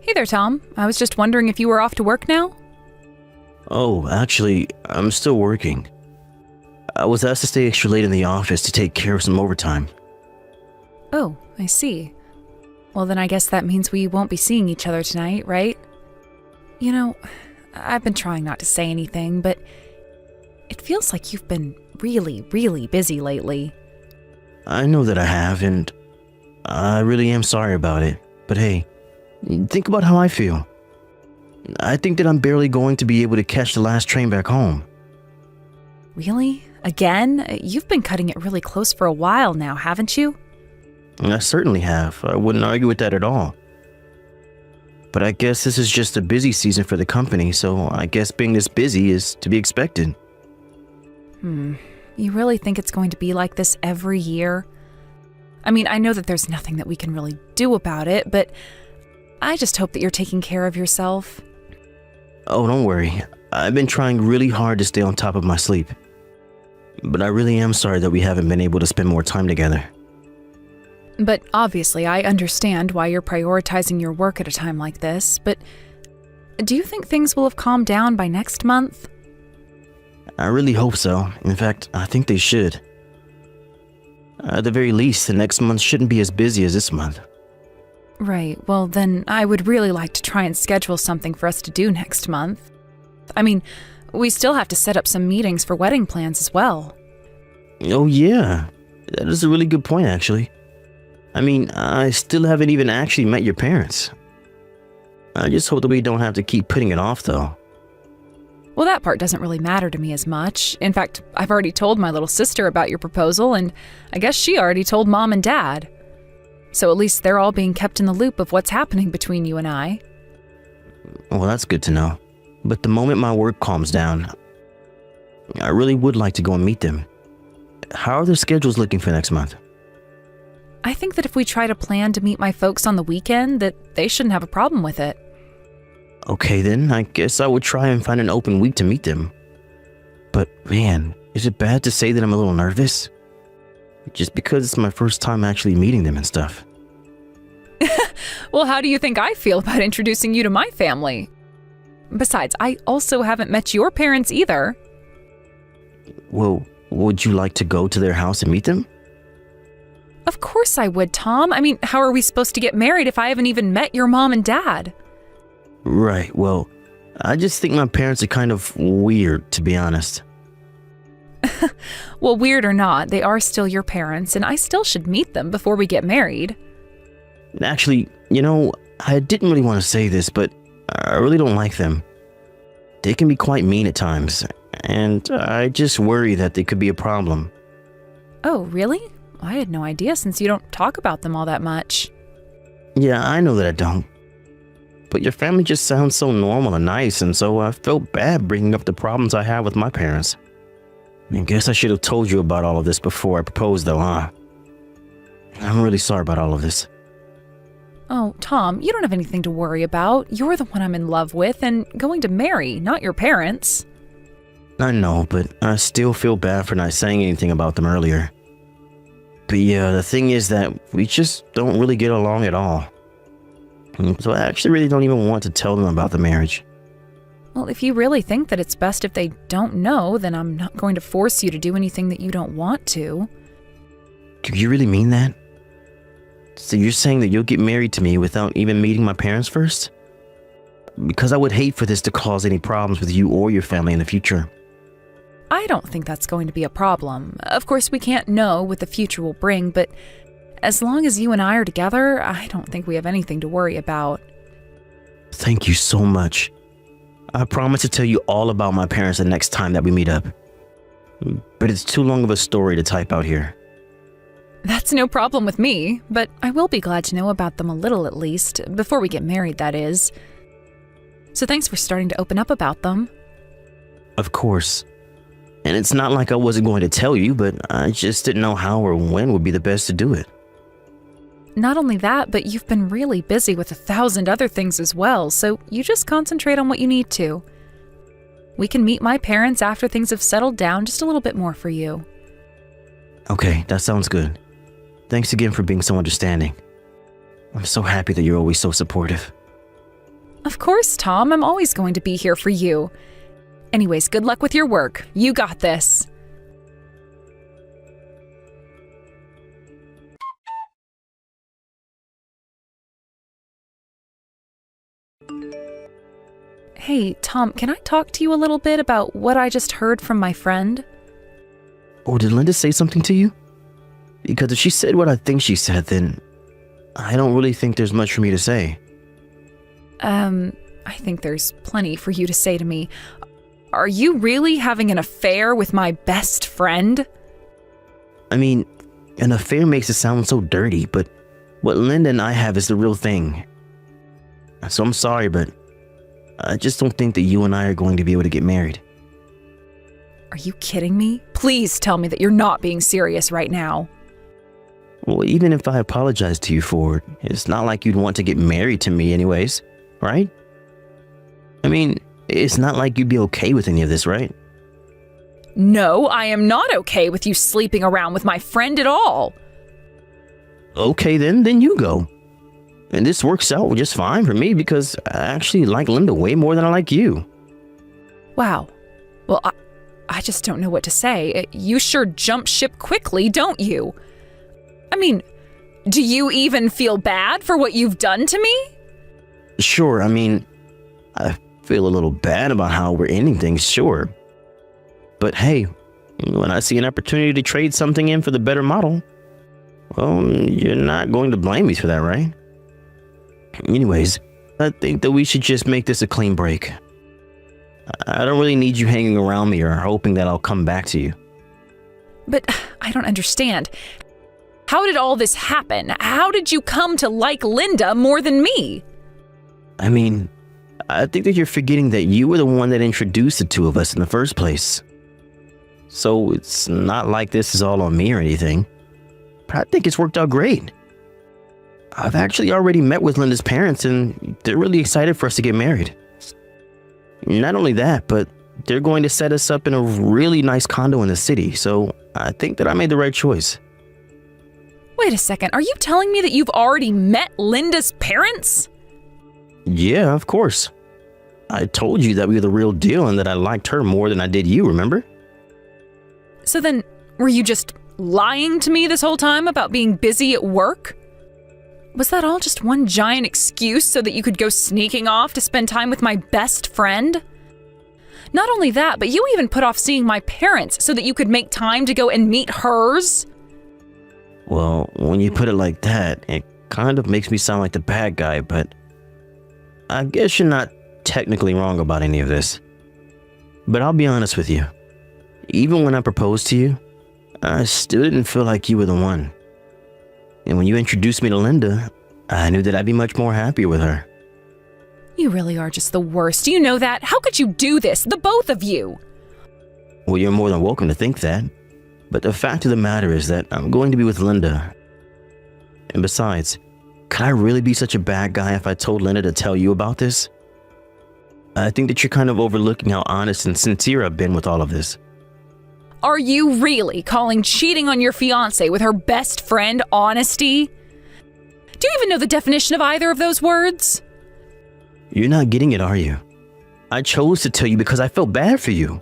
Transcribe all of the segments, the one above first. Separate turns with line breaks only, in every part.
Hey there, Tom. I was just wondering if you were off to work now?
Oh, actually, I'm still working. I was asked to stay extra late in the office to take care of some overtime.
Oh, I see. Well, then I guess that means we won't be seeing each other tonight, right? You know, I've been trying not to say anything, but it feels like you've been really, really busy lately.
I know that I have, and I really am sorry about it. But hey, think about how I feel. I think that I'm barely going to be able to catch the last train back home.
Really? Again? You've been cutting it really close for a while now, haven't you?
I certainly have. I wouldn't argue with that at all. But I guess this is just a busy season for the company, so I guess being this busy is to be expected.
You really think it's going to be like this every year? I mean, I know that there's nothing that we can really do about it, but I just hope that you're taking care of yourself.
Oh, don't worry. I've been trying really hard to stay on top of my sleep. But I really am sorry that we haven't been able to spend more time together.
But obviously, I understand why you're prioritizing your work at a time like this, but do you think things will have calmed down by next month?
I really hope so. In fact, I think they should. At the very least, the next month shouldn't be as busy as this month.
Right, well then I would really like to try and schedule something for us to do next month. I mean, we still have to set up some meetings for wedding plans as well.
Oh yeah, that is a really good point actually. I mean, I still haven't even actually met your parents. I just hope that we don't have to keep putting it off though.
Well, that part doesn't really matter to me as much. In fact, I've already told my little sister about your proposal, and I guess she already told Mom and Dad. So at least they're all being kept in the loop of what's happening between you and I.
Well, that's good to know. But the moment my work calms down, I really would like to go and meet them. How are their schedules looking for next month?
I think that if we try to plan to meet my folks on the weekend, that they shouldn't have a problem with it.
Okay then, I guess I would try and find an open week to meet them. But man, is it bad to say that I'm a little nervous? Just because it's my first time actually meeting them and stuff.
Well, how do you think I feel about introducing you to my family? Besides, I also haven't met your parents either.
Well, would you like to go to their house and meet them?
Of course I would, Tom. I mean, how are we supposed to get married if I haven't even met your mom and dad?
Right, well, I just think my parents are kind of weird, to be honest.
Well, weird or not, they are still your parents, and I still should meet them before we get married.
Actually, I didn't really want to say this, but I really don't like them. They can be quite mean at times, and I just worry that they could be a problem.
Oh, really? I had no idea since you don't talk about them all that much.
Yeah, I know that I don't. But your family just sounds so normal and nice, and so I felt bad bringing up the problems I have with my parents. I guess I should have told you about all of this before I proposed though, huh? I'm really sorry about all of this.
Oh, Tom, you don't have anything to worry about. You're the one I'm in love with and going to marry, not your parents.
I know, but I still feel bad for not saying anything about them earlier. But yeah, the thing is that we just don't really get along at all. So I actually really don't even want to tell them about the marriage.
Well, if you really think that it's best if they don't know, then I'm not going to force you to do anything that you don't want to.
Do you really mean that? So you're saying that you'll get married to me without even meeting my parents first? Because I would hate for this to cause any problems with you or your family in the future.
I don't think that's going to be a problem. Of course, we can't know what the future will bring, but as long as you and I are together, I don't think we have anything to worry about.
Thank you so much. I promise to tell you all about my parents the next time that we meet up. But it's too long of a story to type out here.
That's no problem with me, but I will be glad to know about them a little at least, before we get married, that is. So thanks for starting to open up about them.
Of course. And it's not like I wasn't going to tell you, but I just didn't know how or when would be the best to do it.
Not only that, but you've been really busy with 1,000 other things as well, so you just concentrate on what you need to. We can meet my parents after things have settled down just a little bit more for you.
Okay, that sounds good. Thanks again for being so understanding. I'm so happy that you're always so supportive.
Of course, Tom. I'm always going to be here for you. Anyways, good luck with your work. You got this. Hey, Tom, can I talk to you a little bit about what I just heard from my friend?
Or did Linda say something to you? Because if she said what I think she said, then I don't really think there's much for me to say.
I think there's plenty for you to say to me. Are you really having an affair with my best friend?
I mean, an affair makes it sound so dirty, but what Linda and I have is the real thing. So I'm sorry, but I just don't think that you and I are going to be able to get married.
Are you kidding me? Please tell me that you're not being serious right now.
Well, even if I apologize to you for it, it's not like you'd want to get married to me anyways, right? I mean, it's not like you'd be okay with any of this, right?
No, I am not okay with you sleeping around with my friend at all.
Okay, then you go. And this works out just fine for me because I actually like Linda way more than I like you.
Wow. Well, I just don't know what to say. You sure jump ship quickly, don't you? I mean, do you even feel bad for what you've done to me?
Sure, I mean, I feel a little bad about how we're ending things, sure. But hey, when I see an opportunity to trade something in for the better model, well, you're not going to blame me for that, right? Anyways, I think that we should just make this a clean break. I don't really need you hanging around me or hoping that I'll come back to you.
But I don't understand. How did all this happen? How did you come to like Linda more than me?
I mean, I think that you're forgetting that you were the one that introduced the two of us in the first place. So it's not like this is all on me or anything. But I think it's worked out great. I've actually already met with Linda's parents and they're really excited for us to get married. Not only that, but they're going to set us up in a really nice condo in the city, so I think that I made the right choice.
Wait a second, are you telling me that you've already met Linda's parents?
Yeah, of course. I told you that we were the real deal and that I liked her more than I did you, remember?
So then, were you just lying to me this whole time about being busy at work? Was that all just one giant excuse so that you could go sneaking off to spend time with my best friend? Not only that, but you even put off seeing my parents so that you could make time to go and meet hers?
Well, when you put it like that, it kind of makes me sound like the bad guy, but I guess you're not technically wrong about any of this. But I'll be honest with you. Even when I proposed to you, I still didn't feel like you were the one. And when you introduced me to Linda, I knew that I'd be much more happier with her.
You really are just the worst. Do you know that? How could you do this, the both of you?
Well, you're more than welcome to think that. But the fact of the matter is that I'm going to be with Linda. And besides, could I really be such a bad guy if I told Linda to tell you about this? I think that you're kind of overlooking how honest and sincere I've been with all of this.
Are you really calling cheating on your fiance with her best friend honesty? Do you even know the definition of either of those words?
You're not getting it, are you? I chose to tell you because I felt bad for you.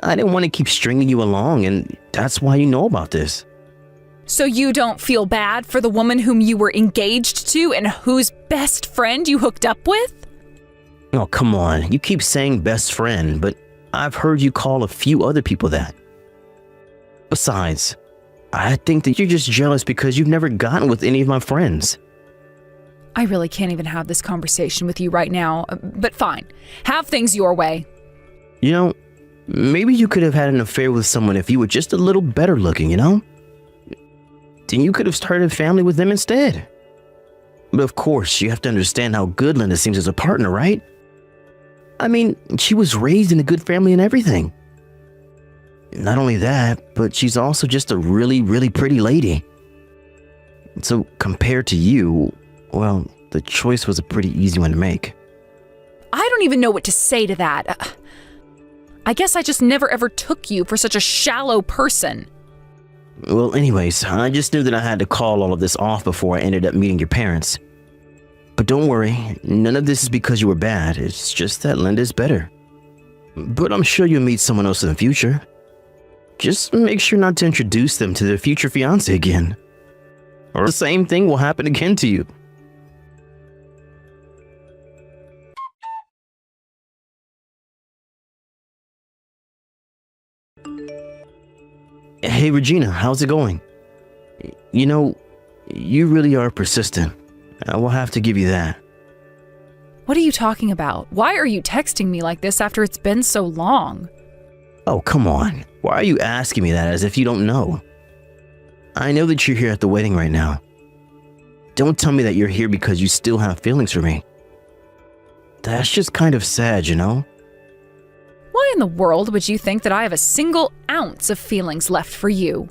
I didn't want to keep stringing you along, and that's why you know about this.
So you don't feel bad for the woman whom you were engaged to and whose best friend you hooked up with?
Oh, come on. You keep saying best friend, but I've heard you call a few other people that. Besides, I think that you're just jealous because you've never gotten with any of my friends.
I really can't even have this conversation with you right now, but fine. Have things your way.
You know, maybe you could have had an affair with someone if you were just a little better looking, you know? Then you could have started a family with them instead. But of course, you have to understand how good Linda seems as a partner, right? I mean, she was raised in a good family and everything. Not only that, but she's also just a really, really pretty lady. So compared to you, well, the choice was a pretty easy one to make.
I don't even know what to say to that. I guess I just never ever took you for such a shallow person.
Well, anyways, I just knew that I had to call all of this off before I ended up meeting your parents. But don't worry, none of this is because you were bad. It's just that Linda's better. But I'm sure you'll meet someone else in the future. Just make sure not to introduce them to their future fiance again. Or the same thing will happen again to you. Hey Regina, how's it going? You know, you really are persistent. I will have to give you that.
What are you talking about? Why are you texting me like this after it's been so long?
Oh, come on. Why are you asking me that as if you don't know? I know that you're here at the wedding right now. Don't tell me that you're here because you still have feelings for me. That's just kind of sad, you know?
Why in the world would you think that I have a single ounce of feelings left for you?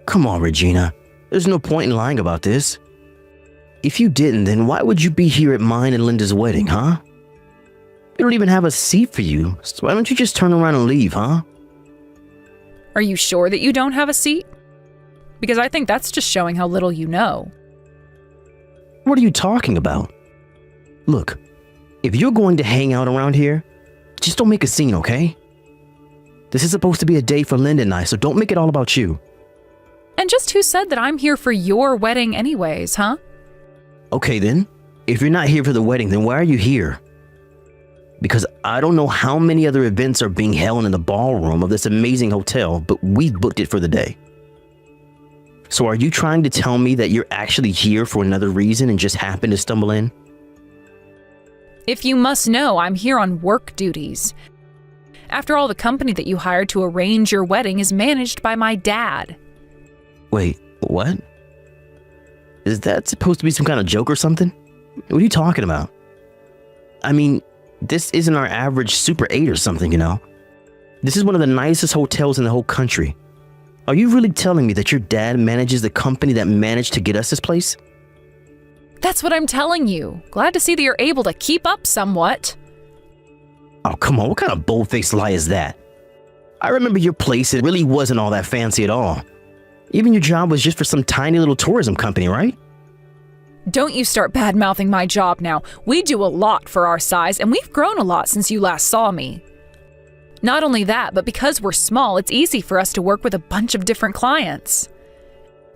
Come on, Regina. There's no point in lying about this. If you didn't, then why would you be here at mine and Linda's wedding, huh? We don't even have a seat for you, so why don't you just turn around and leave, huh?
Are you sure that you don't have a seat? Because I think that's just showing how little you know.
What are you talking about? Look, if you're going to hang out around here, just don't make a scene, okay? This is supposed to be a day for Linda and I, so don't make it all about you.
And just who said that I'm here for your wedding anyways, huh?
Okay then, if you're not here for the wedding, then why are you here? Because I don't know how many other events are being held in the ballroom of this amazing hotel, but we've booked it for the day. So are you trying to tell me that you're actually here for another reason and just happened to stumble in?
If you must know, I'm here on work duties. After all, the company that you hired to arrange your wedding is managed by my dad.
Wait, what? Is that supposed to be some kind of joke or something? What are you talking about? I mean, this isn't our average Super 8 or something, you know? This is one of the nicest hotels in the whole country. Are you really telling me that your dad manages the company that managed to get us this place?
That's what I'm telling you. Glad to see that you're able to keep up somewhat.
Oh, come on, what kind of bold-faced lie is that? I remember your place, it really wasn't all that fancy at all. Even your job was just for some tiny little tourism company, right?
Don't you start bad-mouthing my job now. We do a lot for our size, and we've grown a lot since you last saw me. Not only that, but because we're small, it's easy for us to work with a bunch of different clients.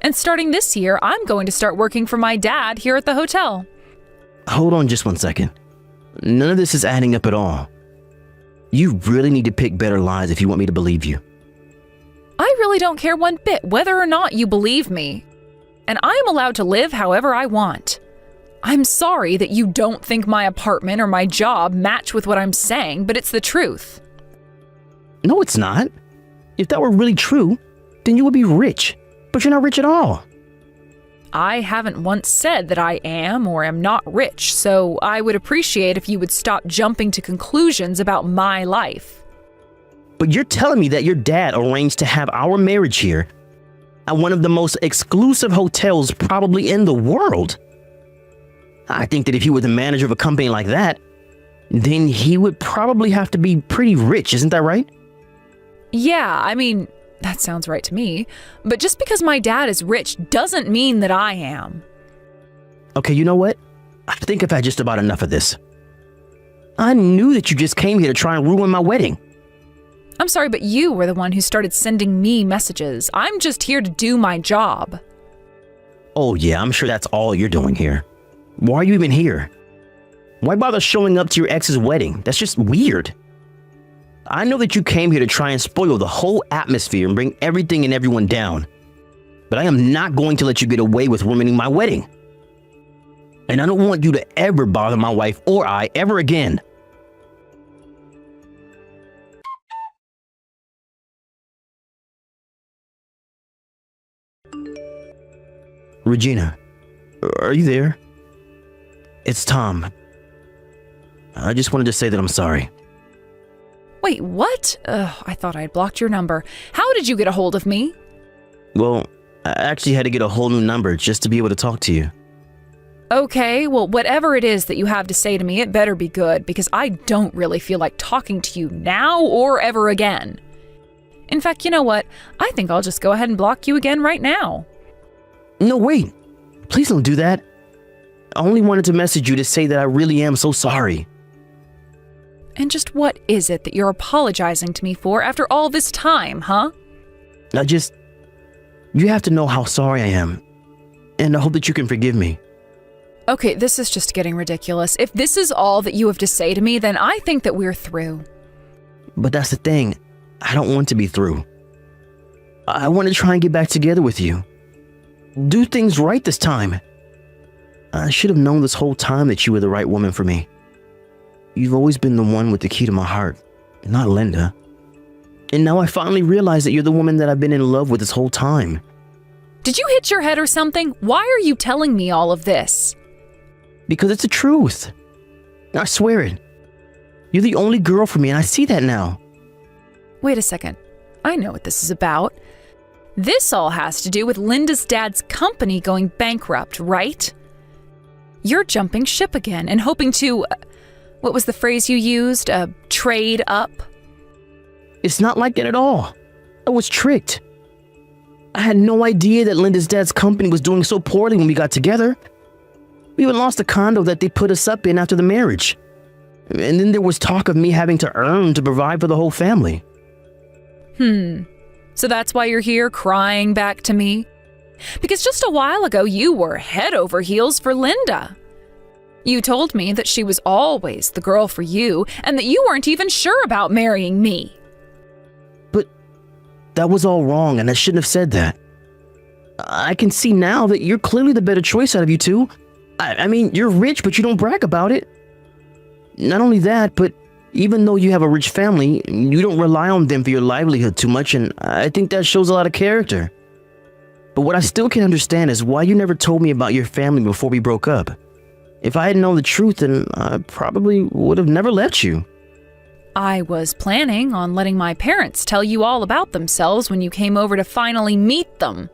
And starting this year, I'm going to start working for my dad here at the hotel.
Hold on just one second. None of this is adding up at all. You really need to pick better lies if you want me to believe you.
I really don't care one bit whether or not you believe me. And I'm allowed to live however I want. I'm sorry that you don't think my apartment or my job match with what I'm saying, but it's the truth.
No, it's not. If that were really true, then you would be rich. But you're not rich at all.
I haven't once said that I am or am not rich, so I would appreciate if you would stop jumping to conclusions about my life.
But you're telling me that your dad arranged to have our marriage here at one of the most exclusive hotels probably in the world. I think that if he were the manager of a company like that, then he would probably have to be pretty rich, isn't that right?
Yeah, I mean, that sounds right to me. But just because my dad is rich doesn't mean that I am.
Okay, you know what? I think I've had just about enough of this. I knew that you just came here to try and ruin my wedding.
I'm sorry, but you were the one who started sending me messages. I'm just here to do my job.
Oh yeah, I'm sure that's all you're doing here. Why are you even here? Why bother showing up to your ex's wedding? That's just weird. I know that you came here to try and spoil the whole atmosphere and bring everything and everyone down. But I am not going to let you get away with ruining my wedding. And I don't want you to ever bother my wife or I ever again. Regina, are you there? It's Tom. I just wanted to say that I'm sorry.
Wait, what? I thought I had blocked your number. How did you get a hold of me?
Well, I actually had to get a whole new number just to be able to talk to you.
Okay, well, whatever it is that you have to say to me, it better be good, because I don't really feel like talking to you now or ever again. In fact, you know what? I think I'll just go ahead and block you again right now.
No, wait. Please don't do that. only wanted to message you to say that I really am so sorry.
And just what is it that you're apologizing to me for after all this time, huh?
You have to know how sorry I am, and I hope that you can forgive me.
Okay, this is just getting ridiculous. If this is all that you have to say to me, then I think that we're through.
But that's the thing. I don't want to be through. I want to try and get back together with you. Do things right this time. I should have known this whole time that you were the right woman for me. You've always been the one with the key to my heart, not Linda. And now I finally realize that you're the woman that I've been in love with this whole time.
Did you hit your head or something? Why are you telling me all of this?
Because it's the truth. I swear it. You're the only girl for me, and I see that now.
Wait a second. I know what this is about. This all has to do with Linda's dad's company going bankrupt, right? You're jumping ship again and hoping to, what was the phrase you used? Trade up?
It's not like it at all. I was tricked. I had no idea that Linda's dad's company was doing so poorly when we got together. We even lost the condo that they put us up in after the marriage. And then there was talk of me having to earn to provide for the whole family.
So that's why you're here crying back to me? Because just a while ago you were head over heels for Linda. You told me that she was always the girl for you and that you weren't even sure about marrying me.
But that was all wrong, and I shouldn't have said that. I can see now that you're clearly the better choice out of you two. I mean, you're rich, but you don't brag about it. Not only that, but even though you have a rich family, you don't rely on them for your livelihood too much, and I think that shows a lot of character. But what I still can't understand is why you never told me about your family before we broke up. If I had known the truth, then I probably would have never left you.
I was planning on letting my parents tell you all about themselves when you came over to finally meet them.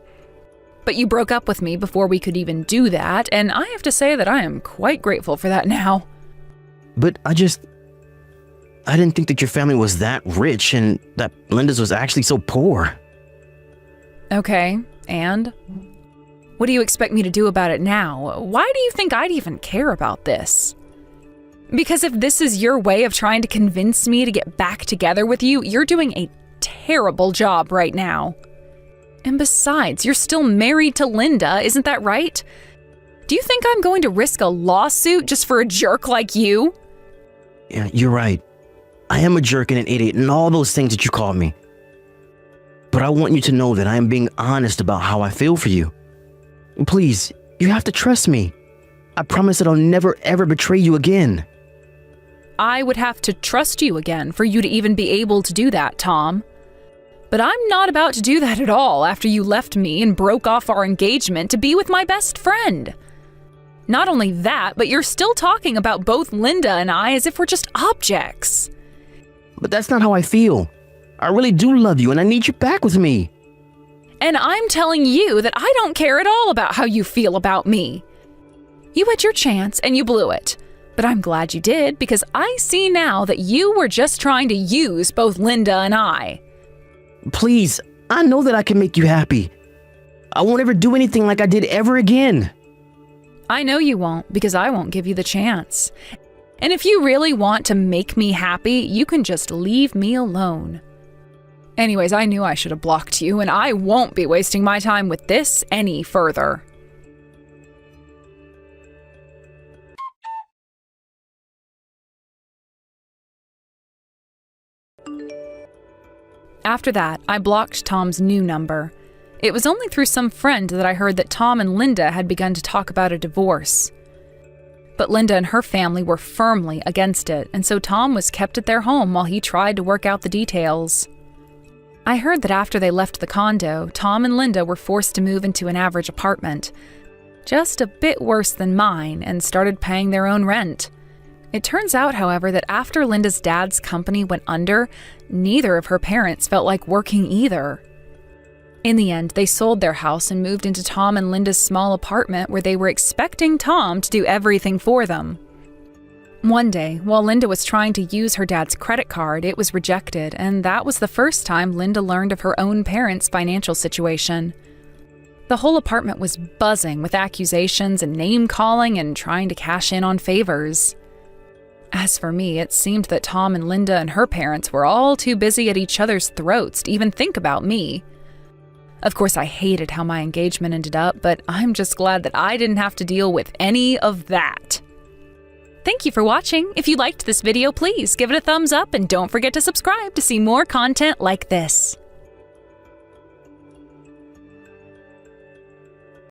But you broke up with me before we could even do that, and I have to say that I am quite grateful for that now.
But I didn't think that your family was that rich and that Linda's was actually so poor.
Okay, and? What do you expect me to do about it now? Why do you think I'd even care about this? Because if this is your way of trying to convince me to get back together with you, you're doing a terrible job right now. And besides, you're still married to Linda, isn't that right? Do you think I'm going to risk a lawsuit just for a jerk like you?
Yeah, you're right. I am a jerk and an idiot and all those things that you called me. But I want you to know that I am being honest about how I feel for you. Please, you have to trust me. I promise that I'll never ever betray you again.
I would have to trust you again for you to even be able to do that, Tom. But I'm not about to do that at all after you left me and broke off our engagement to be with my best friend. Not only that, but you're still talking about both Linda and I as if we're just objects.
But that's not how I feel. I really do love you and I need you back with me.
And I'm telling you that I don't care at all about how you feel about me. You had your chance and you blew it. But I'm glad you did because I see now that you were just trying to use both Linda and I.
Please, I know that I can make you happy. I won't ever do anything like I did ever again.
I know you won't because I won't give you the chance. And if you really want to make me happy, you can just leave me alone. Anyways, I knew I should have blocked you, and I won't be wasting my time with this any further. After that, I blocked Tom's new number. It was only through some friend that I heard that Tom and Linda had begun to talk about a divorce. But Linda and her family were firmly against it, and so Tom was kept at their home while he tried to work out the details. I heard that after they left the condo, Tom and Linda were forced to move into an average apartment, just a bit worse than mine, and started paying their own rent. It turns out, however, that after Linda's dad's company went under, neither of her parents felt like working either. In the end, they sold their house and moved into Tom and Linda's small apartment where they were expecting Tom to do everything for them. One day, while Linda was trying to use her dad's credit card, it was rejected, and that was the first time Linda learned of her own parents' financial situation. The whole apartment was buzzing with accusations and name-calling and trying to cash in on favors. As for me, it seemed that Tom and Linda and her parents were all too busy at each other's throats to even think about me. Of course, I hated how my engagement ended up, but I'm just glad that I didn't have to deal with any of that. Thank you for watching. If you liked this video, please give it a thumbs up and don't forget to subscribe to see more content like this.